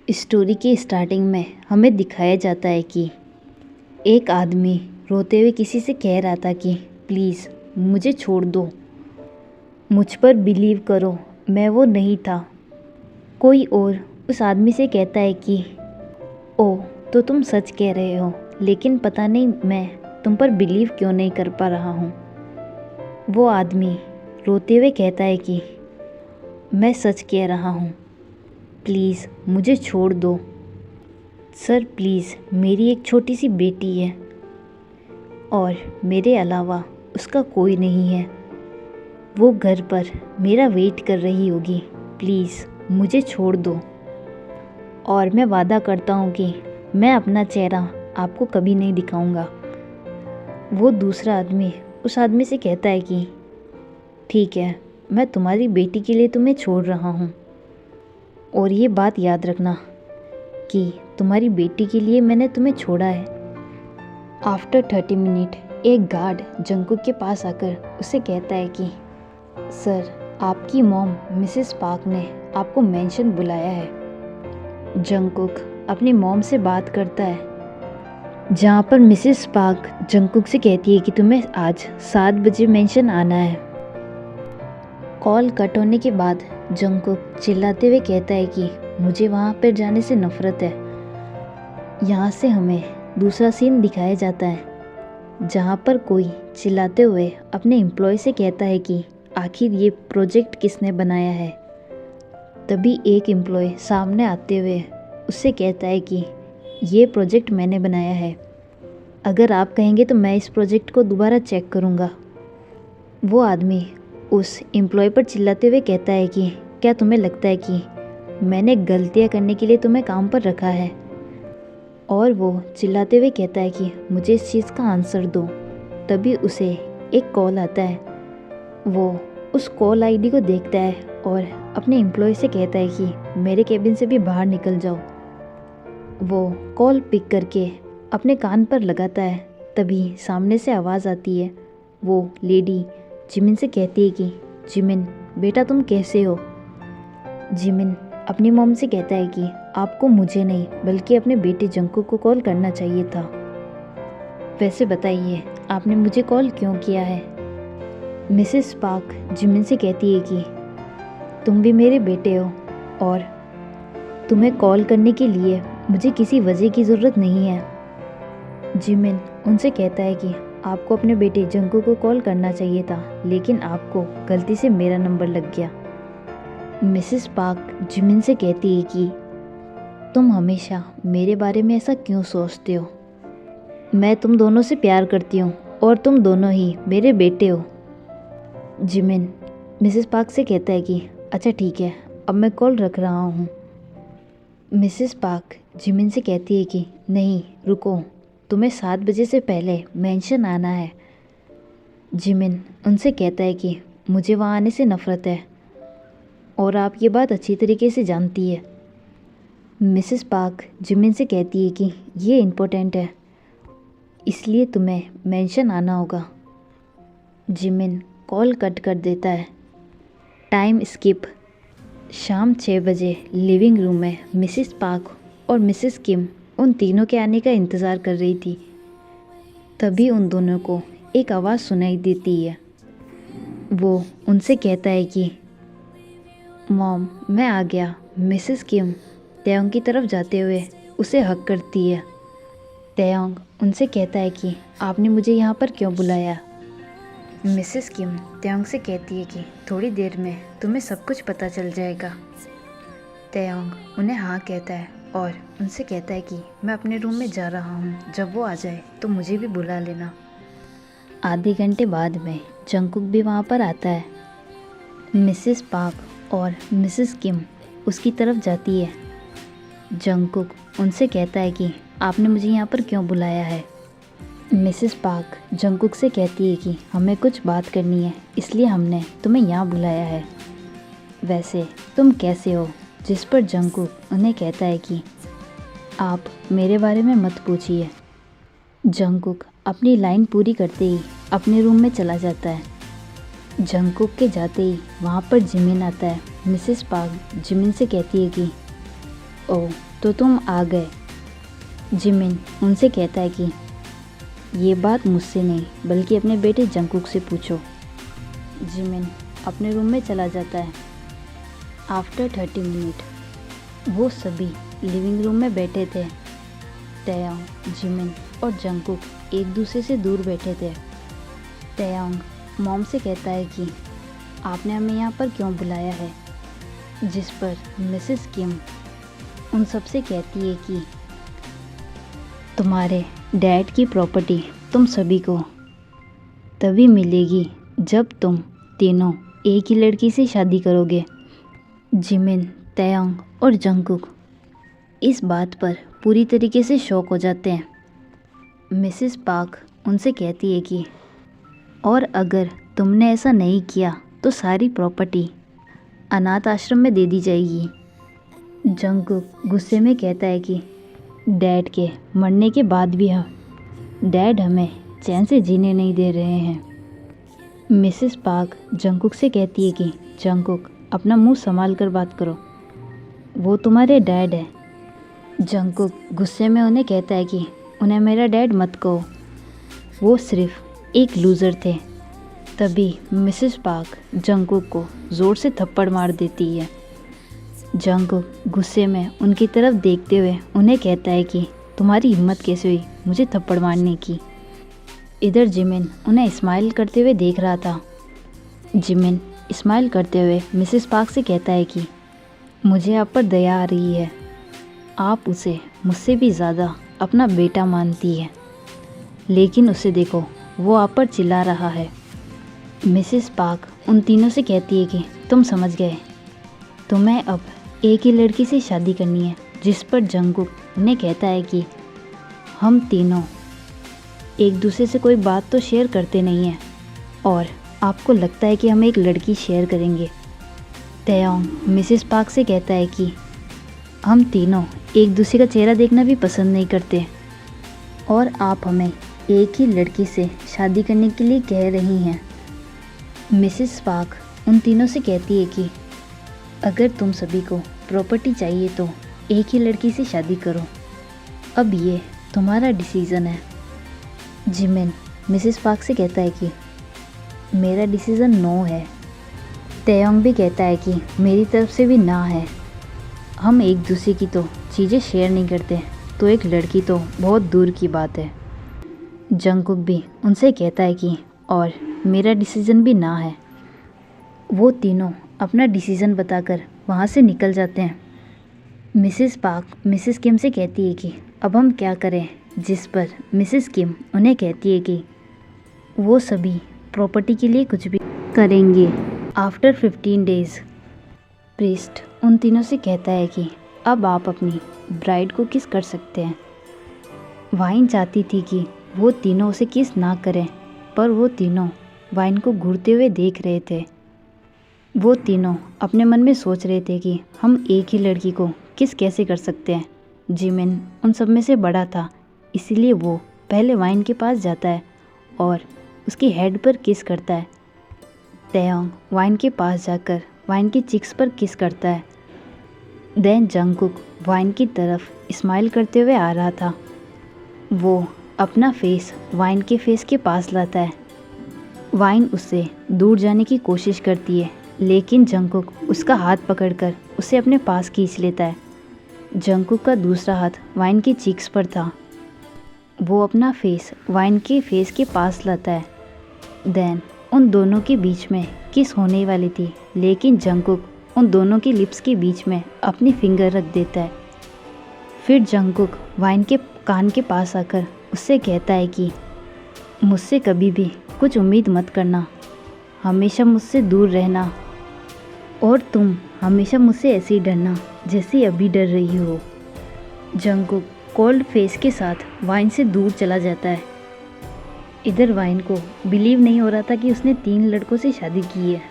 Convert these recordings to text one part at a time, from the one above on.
Story के starting में हमें दिखाया जाता है कि एक आदमी रोते हुए किसी से कह रहा था कि प्लीज़ मुझे छोड़ दो, मुझ पर बिलीव करो, मैं वो नहीं था। कोई और उस आदमी से कहता है कि ओ तो तुम सच कह रहे हो, लेकिन पता नहीं मैं तुम पर बिलीव क्यों नहीं कर पा रहा हूँ। वो आदमी रोते हुए कहता है कि मैं सच कह रहा हूँ, प्लीज़ मुझे छोड़ दो सर, प्लीज़ मेरी एक छोटी सी बेटी है और मेरे अलावा उसका कोई नहीं है। वो घर पर मेरा वेट कर रही होगी, प्लीज़ मुझे छोड़ दो और मैं वादा करता हूँ कि मैं अपना चेहरा आपको कभी नहीं दिखाऊंगा। वो दूसरा आदमी उस आदमी से कहता है कि ठीक है, मैं तुम्हारी बेटी के लिए तुम्हें छोड़ रहा हूँ और ये बात याद रखना कि तुम्हारी बेटी के लिए मैंने तुम्हें छोड़ा है। आफ्टर 30 मिनट एक गार्ड जंकुक के पास आकर उसे कहता है कि सर, आपकी मॉम मिसेस पार्क ने आपको मेंशन बुलाया है। जंकुक अपनी मॉम से बात करता है, जहाँ पर मिसेस पार्क जंकुक से कहती है कि तुम्हें आज 7 बजे मेंशन आना है। कॉल कट होने के बाद जंकुक चिल्लाते हुए कहता है कि मुझे वहाँ पर जाने से नफ़रत है। यहाँ से हमें दूसरा सीन दिखाया जाता है, जहाँ पर कोई चिल्लाते हुए अपने एम्प्लॉय से कहता है कि आखिर ये प्रोजेक्ट किसने बनाया है। तभी एक एम्प्लॉय सामने आते हुए उससे कहता है कि ये प्रोजेक्ट मैंने बनाया है, अगर आप कहेंगे तो मैं इस प्रोजेक्ट को दोबारा चेक करूँगा। वो आदमी उस एम्प्लॉय पर चिल्लाते हुए कहता है कि क्या तुम्हें लगता है कि मैंने गलतियाँ करने के लिए तुम्हें काम पर रखा है। और वो चिल्लाते हुए कहता है कि मुझे इस चीज़ का आंसर दो। तभी उसे एक कॉल आता है। वो उस कॉल आईडी को देखता है और अपने एम्प्लॉय से कहता है कि मेरे केबिन से भी बाहर निकल जाओ। वो कॉल पिक करके अपने कान पर लगाता है। तभी सामने से आवाज़ आती है। वो लेडी जिमिन से कहती है कि जिमिन बेटा तुम कैसे हो। जिमिन अपनी मॉम से कहता है कि आपको मुझे नहीं बल्कि अपने बेटे जंकुक को कॉल करना चाहिए था। वैसे बताइए आपने मुझे कॉल क्यों किया है। मिसेस पार्क जिमिन से कहती है कि तुम भी मेरे बेटे हो और तुम्हें कॉल करने के लिए मुझे किसी वजह की ज़रूरत नहीं है। जिमिन उनसे कहता है कि आपको अपने बेटे जंकुक को कॉल करना चाहिए था, लेकिन आपको गलती से मेरा नंबर लग गया। मिसेस पार्क जिमिन से कहती है कि तुम हमेशा मेरे बारे में ऐसा क्यों सोचते हो। मैं तुम दोनों से प्यार करती हूँ और तुम दोनों ही मेरे बेटे हो। जिमिन मिसेस पार्क से कहता है कि अच्छा ठीक है, अब मैं कॉल रख रहा हूँ। मिसेस पार्क जिमिन से कहती है कि नहीं रुको, तुम्हें 7 बजे से पहले मेंशन आना है। जिमिन उनसे कहता है कि मुझे वहाँ आने से नफ़रत है और आप ये बात अच्छी तरीके से जानती है। मिसेस पार्क जिमिन से कहती है कि ये इम्पोर्टेंट है, इसलिए तुम्हें मेंशन आना होगा। जिमिन कॉल कट कर देता है। Time skip. शाम 6 बजे लिविंग रूम में मिसेस पार्क और मिसेस किम उन तीनों के आने का इंतज़ार कर रही थी। तभी उन दोनों को एक आवाज़ सुनाई देती है। वो उनसे कहता है कि मॉम मैं आ गया। मिसेस किम तयंग की तरफ जाते हुए उसे हक करती है। तयंग उनसे कहता है कि आपने मुझे यहाँ पर क्यों बुलाया। मिसेस किम तयंग से कहती है कि थोड़ी देर में तुम्हें सब कुछ पता चल जाएगा। तयंग उन्हें हाँ कहता है और उनसे कहता है कि मैं अपने रूम में जा रहा हूँ, जब वो आ जाए तो मुझे भी बुला लेना। आधे घंटे बाद में जंकुक भी वहाँ पर आता है। मिसेस पार्क और मिसेस किम उसकी तरफ जाती है। जंकुक उनसे कहता है कि आपने मुझे यहाँ पर क्यों बुलाया है। मिसेस पार्क जंकुक से कहती है कि हमें कुछ बात करनी है, इसलिए हमने तुम्हें यहाँ बुलाया है। वैसे तुम कैसे हो। जिस पर जंकुक उन्हें कहता है कि आप मेरे बारे में मत पूछिए। जंकुक अपनी लाइन पूरी करते ही अपने रूम में चला जाता है। जंकुक के जाते ही वहाँ पर जिमिन आता है। मिसेस पार्क जिमिन से कहती है कि ओह तो तुम आ गए। जिमिन उनसे कहता है कि ये बात मुझसे नहीं बल्कि अपने बेटे जंगकुक से पूछो। जिमिन अपने रूम में चला जाता है। आफ्टर 30 मिनट वो सभी लिविंग रूम में बैठे थे। तयांग, जिमिन और जंगकुक एक दूसरे से दूर बैठे थे। तयांग मॉम से कहता है कि आपने हमें यहाँ पर क्यों बुलाया है, जिस पर मिसेस किम उन सबसे कहती है कि तुम्हारे डैड की प्रॉपर्टी तुम सभी को तभी मिलेगी जब तुम तीनों एक ही लड़की से शादी करोगे। जिमिन, तयांग और जंगकुक इस बात पर पूरी तरीके से शॉक हो जाते हैं। मिसेस पार्क उनसे कहती है कि और अगर तुमने ऐसा नहीं किया तो सारी प्रॉपर्टी अनाथ आश्रम में दे दी जाएगी। जंगकुक गुस्से में कहता है कि डैड के मरने के बाद भी डैड हमें चैन से जीने नहीं दे रहे हैं। मिसेस पार्क जंगकुक से कहती है कि जंगकुक अपना मुंह संभाल कर बात करो, वो तुम्हारे डैड है। जंगकुक गुस्से में उन्हें कहता है कि उन्हें मेरा डैड मत कहो, वो सिर्फ एक लूज़र थे। तभी मिसेस पार्क जंगकुक को ज़ोर से थप्पड़ मार देती है। जंगकुक गुस्से में उनकी तरफ देखते हुए उन्हें कहता है कि तुम्हारी हिम्मत कैसे हुई मुझे थप्पड़ मारने की। इधर जिमिन उन्हें स्माइल करते हुए देख रहा था। जिमिन स्माइल करते हुए मिसेस पार्क से कहता है कि मुझे आप पर दया आ रही है, आप उसे मुझसे भी ज़्यादा अपना बेटा मानती है, लेकिन उसे देखो वो आप पर चिल्ला रहा है। मिसेस पार्क उन तीनों से कहती है कि तुम समझ गए, तुम्हें अब एक ही लड़की से शादी करनी है। जिस पर जंगकुक उन्हें कहता है कि हम तीनों एक दूसरे से कोई बात तो शेयर करते नहीं हैं और आपको लगता है कि हम एक लड़की शेयर करेंगे। तयांग मिसेस पार्क से कहता है कि हम तीनों एक दूसरे का चेहरा देखना भी पसंद नहीं करते और आप हमें एक ही लड़की से शादी करने के लिए कह रही हैं। मिसेस पार्क उन तीनों से कहती है कि अगर तुम सभी को प्रॉपर्टी चाहिए तो एक ही लड़की से शादी करो, अब ये तुम्हारा डिसीज़न है। जिमिन मिसेस पार्क से कहता है कि मेरा डिसीज़न नो है। तयांग भी कहता है कि मेरी तरफ से भी ना है, हम एक दूसरे की तो चीज़ें शेयर नहीं करते, तो एक लड़की तो बहुत दूर की बात है। जंगकुक भी उनसे कहता है कि और मेरा डिसीज़न भी ना है। वो तीनों अपना डिसीज़न बताकर वहाँ से निकल जाते हैं। मिसेस पार्क मिसेस किम से कहती है कि अब हम क्या करें, जिस पर मिसेस किम उन्हें कहती है कि वो सभी प्रॉपर्टी के लिए कुछ भी करेंगे। आफ्टर 15 डेज़ प्रीस्ट उन तीनों से कहता है कि अब आप अपनी ब्राइड को किस कर सकते हैं। वाइन चाहती थी कि वो तीनों उसे किस ना करें, पर वो तीनों वाइन को घूरते हुए देख रहे थे। वो तीनों अपने मन में सोच रहे थे कि हम एक ही लड़की को किस कैसे कर सकते हैं। जिमिन उन सब में से बड़ा था, इसीलिए वो पहले वाइन के पास जाता है और उसकी हेड पर किस करता है। तयांग वाइन के पास जाकर वाइन की चिक्स पर किस करता है। देन जंगकुक वाइन की तरफ स्माइल करते हुए आ रहा था। वो अपना फेस वाइन के फेस के पास लाता है। वाइन उससे दूर जाने की कोशिश करती है, लेकिन जंगकुक उसका हाथ पकड़कर उसे अपने पास खींच लेता है। जंगकुक का दूसरा हाथ वाइन की चीक्स पर था। वो अपना फेस वाइन के फेस के पास लाता है। देन उन दोनों के बीच में किस होने वाली थी, लेकिन जंगकुक उन दोनों की लिप्स के बीच में अपनी फिंगर रख देता है। फिर जंगकुक वाइन के कान के पास आकर उससे कहता है कि मुझसे कभी भी कुछ उम्मीद मत करना, हमेशा मुझसे दूर रहना और तुम हमेशा मुझसे ऐसे ही डरना जैसे अभी डर रही हो। जंगकुक कोल्ड फेस के साथ वाइन से दूर चला जाता है। इधर वाइन को बिलीव नहीं हो रहा था कि उसने 3 लड़कों से शादी की है।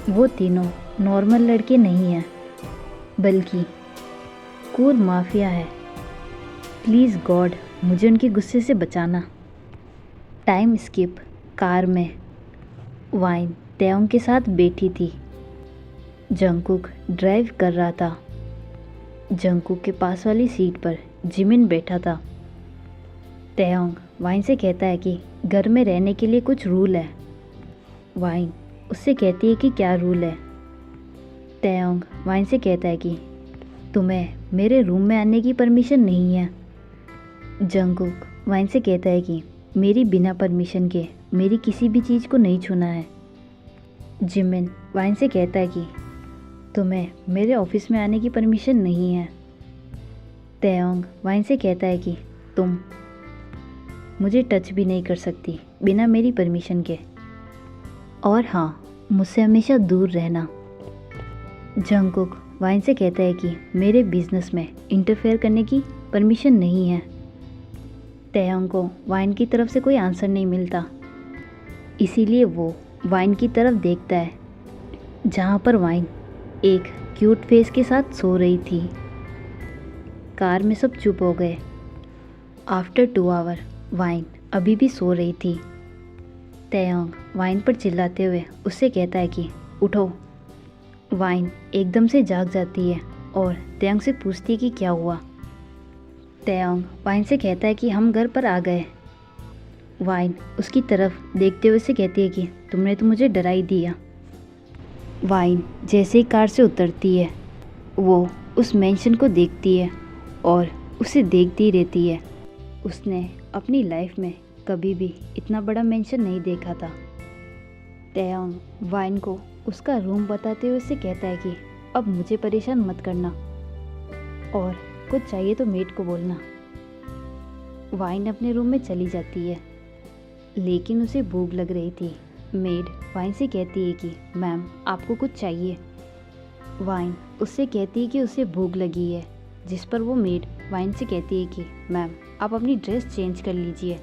वो तीनों नॉर्मल लड़के नहीं हैं, बल्कि कोर माफिया है। प्लीज़ गॉड मुझे उनके गुस्से से बचाना। Time skip. कार में वाइन तयांग के साथ बैठी थी। जंगकुक ड्राइव कर रहा था। जंगकुक के पास वाली सीट पर जिमिन बैठा था। तैयोंग वाइन से कहता है कि घर में रहने के लिए कुछ रूल है। वाइन उससे कहती है कि क्या रूल है। तैयोंग वाइन से कहता है कि तुम्हें मेरे रूम में आने की परमिशन नहीं है। जंगकुक वाइन से कहता है कि मेरी बिना परमिशन के मेरी किसी भी चीज़ को नहीं छूना है। जिमिन वाइन से कहता है कि तुम्हें मेरे ऑफिस में आने की परमिशन नहीं है। तैयोंग वाइन से कहता है कि तुम मुझे टच भी नहीं कर सकती बिना मेरी परमिशन के, और हाँ, मुझसे हमेशा दूर रहना। जंगकुक वाइन से कहता है कि मेरे बिजनेस में इंटरफेयर करने की परमिशन नहीं है। तैयोंग को वाइन की तरफ से कोई आंसर नहीं मिलता, इसीलिए वो वाइन की तरफ देखता है जहाँ पर वाइन एक क्यूट फेस के साथ सो रही थी। कार में सब चुप हो गए। आफ्टर 2 आवर वाइन अभी भी सो रही थी। तैयोंग वाइन पर चिल्लाते हुए उससे कहता है कि उठो। वाइन एकदम से जाग जाती है और तैयोंग से पूछती है कि क्या हुआ। तैयोंग वाइन से कहता है कि हम घर पर आ गए। वाइन उसकी तरफ देखते हुए उससे कहती है कि तुमने तो मुझे डरा ही दिया। वाइन जैसे ही कार से उतरती है वो उस मेंशन को देखती है और उसे देखती रहती है। उसने अपनी लाइफ में कभी भी इतना बड़ा मेंशन नहीं देखा था। तैयोंग वाइन को उसका रूम बताते हुए उससे कहता है कि अब मुझे परेशान मत करना और कुछ चाहिए तो मेड को बोलना। वाइन अपने रूम में चली जाती है, लेकिन उसे भूख लग रही थी। मेड वाइन से कहती है कि मैम आपको कुछ चाहिए। वाइन उससे कहती है कि उसे भूख लगी है, जिस पर वो मेड वाइन से कहती है कि मैम आप अपनी ड्रेस चेंज कर लीजिए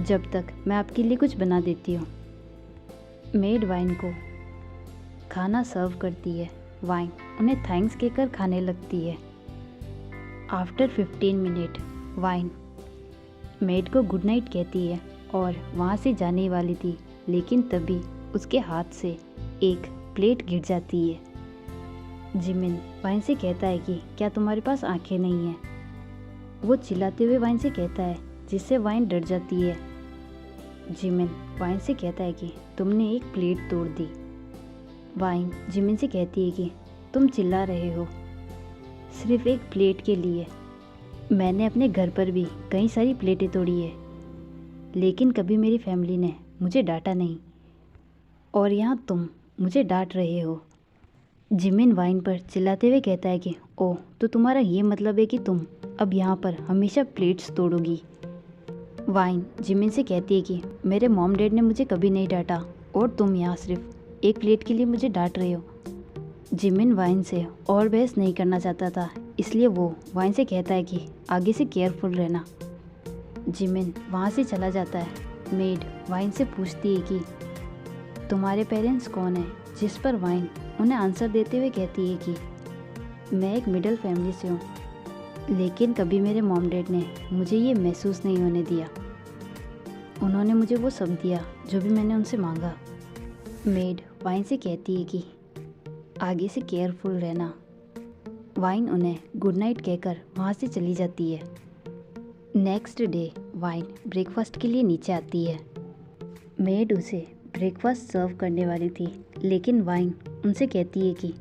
जब तक मैं आपके लिए कुछ बना देती हूँ। मेड वाइन को खाना सर्व करती है। वाइन उन्हें थैंक्स कहकर खाने लगती है। आफ्टर 15 मिनट वाइन मेड को गुड नाइट कहती है और वहाँ से जाने वाली थी, लेकिन तभी उसके हाथ से एक प्लेट गिर जाती है। जिमिन वाइन से कहता है कि क्या तुम्हारे पास आंखें नहीं हैं? वो चिल्लाते हुए वाइन से कहता है, जिससे वाइन डर जाती है। जिमिन वाइन से कहता है कि तुमने एक प्लेट तोड़ दी। वाइन जिमिन से कहती है कि तुम चिल्ला रहे हो सिर्फ एक प्लेट के लिए। मैंने अपने घर पर भी कई सारी प्लेटें तोड़ी है, लेकिन कभी मेरी फैमिली ने मुझे डांटा नहीं, और यहाँ तुम मुझे डांट रहे हो। जिमिन वाइन पर चिल्लाते हुए कहता है कि ओह, तो तुम्हारा ये मतलब है कि तुम अब यहाँ पर हमेशा प्लेट्स तोड़ोगी। वाइन जिमिन से कहती है कि मेरे मॉम डैड ने मुझे कभी नहीं डांटा और तुम यहाँ सिर्फ एक प्लेट के लिए मुझे डांट रहे हो। जिमिन वाइन से और बहस नहीं करना चाहता था, इसलिए वो वाइन से कहता है कि आगे से केयरफुल रहना। जिमिन वहाँ से चला जाता है। मेड वाइन से पूछती है कि तुम्हारे पेरेंट्स कौन हैं, जिस पर वाइन उन्हें आंसर देते हुए कहती है कि मैं एक मिडिल फैमिली से हूँ, लेकिन कभी मेरे मॉम डैड ने मुझे ये महसूस नहीं होने दिया। उन्होंने मुझे वो सब दिया जो भी मैंने उनसे मांगा। मेड वाइन से कहती है कि आगे से केयरफुल रहना। वाइन उन्हें गुड नाइट कहकर वहाँ से चली जाती है। नेक्स्ट डे वाइन ब्रेकफास्ट के लिए नीचे आती है। मेड उसे ब्रेकफास्ट सर्व करने वाली थी, लेकिन वाइन उनसे कहती है कि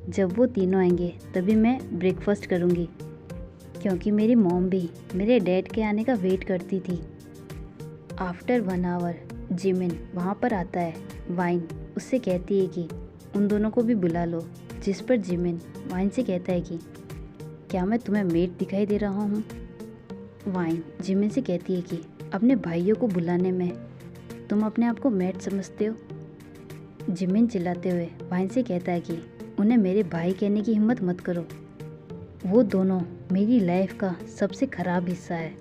जब वो तीनों आएंगे तभी मैं ब्रेकफास्ट करूँगी, क्योंकि मेरी मॉम भी मेरे डैड के आने का वेट करती थी। आफ्टर 1 आवर जिमिन वहाँ पर आता है। वाइन उससे कहती है कि उन दोनों को भी बुला लो, जिस पर जिमिन वाइन से कहता है कि क्या मैं तुम्हें मेड दिखाई दे रहा हूँ? वाइन जिमिन से कहती है कि अपने भाइयों को बुलाने में तुम अपने आप को मेड समझते हो? जिमिन चिल्लाते हुए वाइन से कहता है कि उन्हें मेरे भाई कहने की हिम्मत मत करो। वो दोनों मेरी लाइफ का सबसे ख़राब हिस्सा है।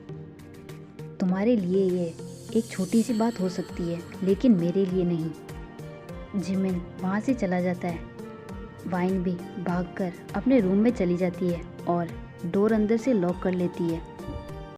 तुम्हारे लिए ये एक छोटी सी बात हो सकती है, लेकिन मेरे लिए नहीं। जिमिन वहाँ से चला जाता है। वाइन भी भागकर अपने रूम में चली जाती है और डोर अंदर से लॉक कर लेती है।